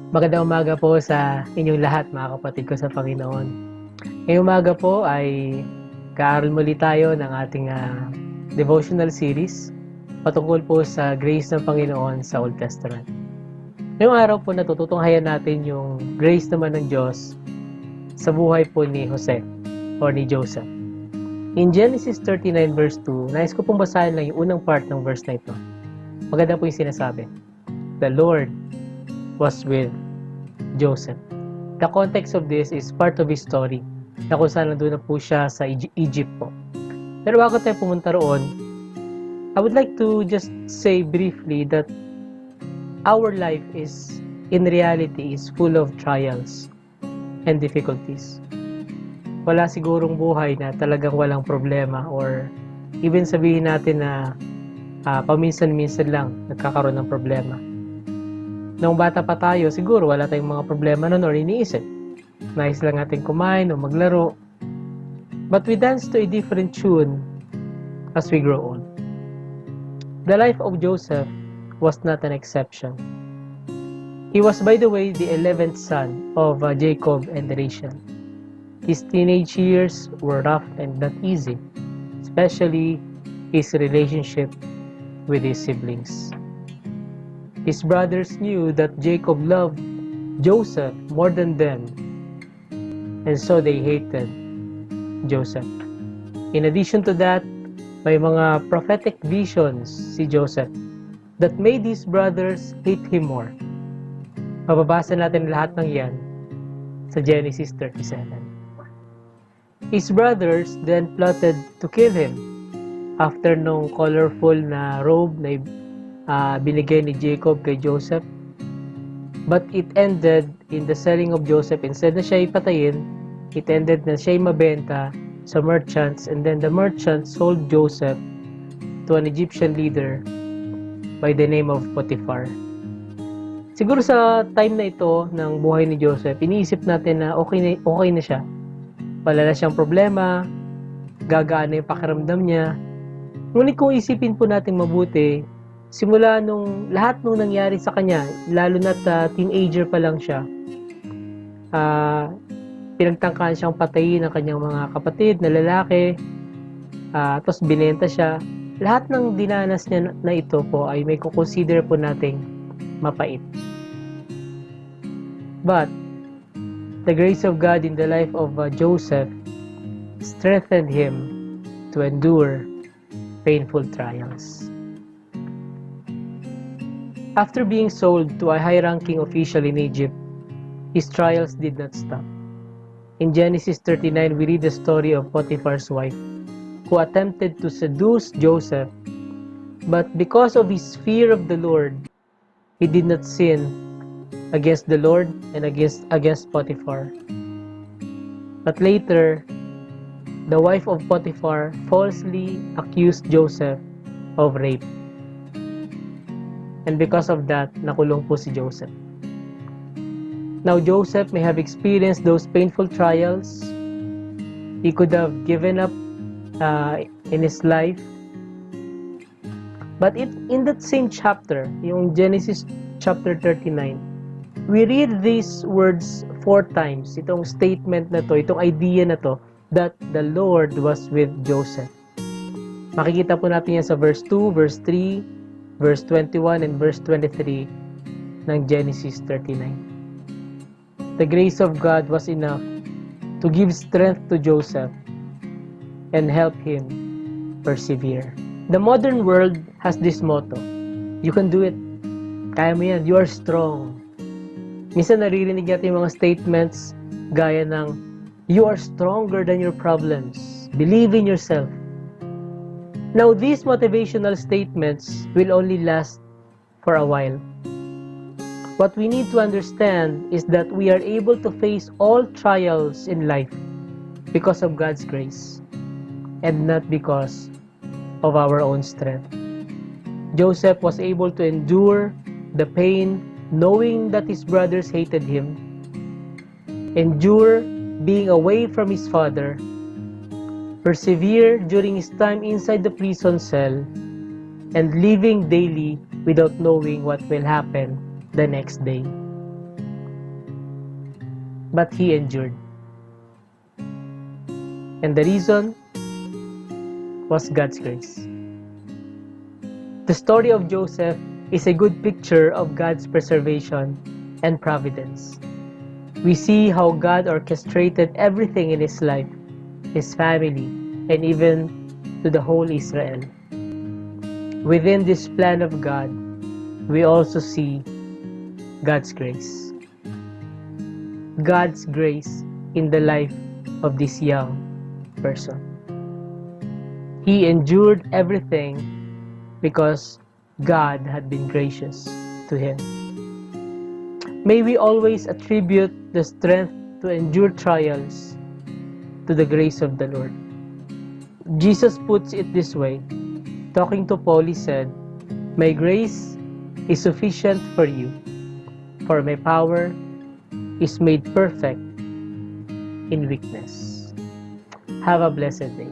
Magandang umaga po sa inyong lahat, mga kapatid ko sa Panginoon. Ngayong umaga po ay kaaral muli tayo ng ating devotional series patungkol po sa grace ng Panginoon sa Old Testament. Ngayong araw po natutunghayan natin yung grace naman ng Diyos sa buhay po ni Jose or ni Joseph. In Genesis 39 verse 2, nais ko pong basahin lang yung unang part ng verse na ito. Maganda po yung sinasabi. The Lord was with Joseph. The context of this is part of his story na kung saan nandun na po siya sa Egypt po. Pero bago tayo pumunta roon, I would like to just say briefly that our life is, in reality, is full of trials and difficulties. Wala sigurong buhay na talagang walang problema or even sabihin natin na paminsan-minsan lang nagkakaroon ng problema. Nung bata pa tayo, siguro wala tayong mga problema nun or iniisip. Nais lang natin kumain o maglaro. But we dance to a different tune as we grow old. The life of Joseph was not an exception. He was, by the way, the 11th son of Jacob and Rachel. His teenage years were rough and not easy, especially his relationship with his siblings. His brothers knew that Jacob loved Joseph more than them, and so they hated Joseph. In addition to that, may mga prophetic visions si Joseph that made his brothers hate him more. Mababasa natin lahat ng yan sa Genesis 37. His brothers then plotted to kill him after nung colorful na robe na binigay ni Jacob kay Joseph. But it ended in the selling of Joseph. Instead na siya ipatayin, it ended na siya mabenta sa merchants, and then the merchants sold Joseph to an Egyptian leader by the name of Potiphar. Siguro sa time na ito ng buhay ni Joseph, iniisip natin na okay na siya. Wala na siyang problema, gagaan na yung pakiramdam niya. Ngunit kung isipin po natin mabuti, simula nung lahat nung nangyari sa kanya, lalo na't teenager pa lang siya, pinagtangkaan siyang patayin ng kanyang mga kapatid na lalaki, tapos binenta siya. Lahat ng dinanas niya na ito po ay may kukonsider po nating mapait. But the grace of God in the life of Joseph strengthened him to endure painful trials. After being sold to a high-ranking official in Egypt, his trials did not stop. In Genesis 39, we read the story of Potiphar's wife, who attempted to seduce Joseph, but because of his fear of the Lord, he did not sin against the Lord and against Potiphar. But later, the wife of Potiphar falsely accused Joseph of rape. And because of that, nakulong po si Joseph. Now, Joseph may have experienced those painful trials. He could have given up in his life. But in that same chapter, yung Genesis chapter 39, we read these words 4 times. Itong statement na to, itong idea na to, that the Lord was with Joseph. Makikita po natin yan sa verse 2, verse 3, verse 21 and verse 23 ng Genesis 39. The grace of God was enough to give strength to Joseph and help him persevere. The modern world has this motto, you can do it. Kaya mo yan, you are strong. Minsan naririnig natin yung mga statements gaya ng, you are stronger than your problems. Believe in yourself. Now, these motivational statements will only last for a while. What we need to understand is that we are able to face all trials in life because of God's grace and not because of our own strength. Joseph was able to endure the pain knowing that his brothers hated him, endure being away from his father, persevere during his time inside the prison cell, and living daily without knowing what will happen the next day. but he endured. And the reason was God's grace. The story of Joseph is a good picture of God's preservation and providence. We see how God orchestrated everything in his life, his family, and even to the whole Israel. Within this plan of God, we also see God's grace. God's grace in the life of this young person. He endured everything because God had been gracious to him. May we always attribute the strength to endure trials to the grace of the Lord. Jesus puts it this way. Talking to Paul, he said, "My grace is sufficient for you, for my power is made perfect in weakness." Have a blessed day.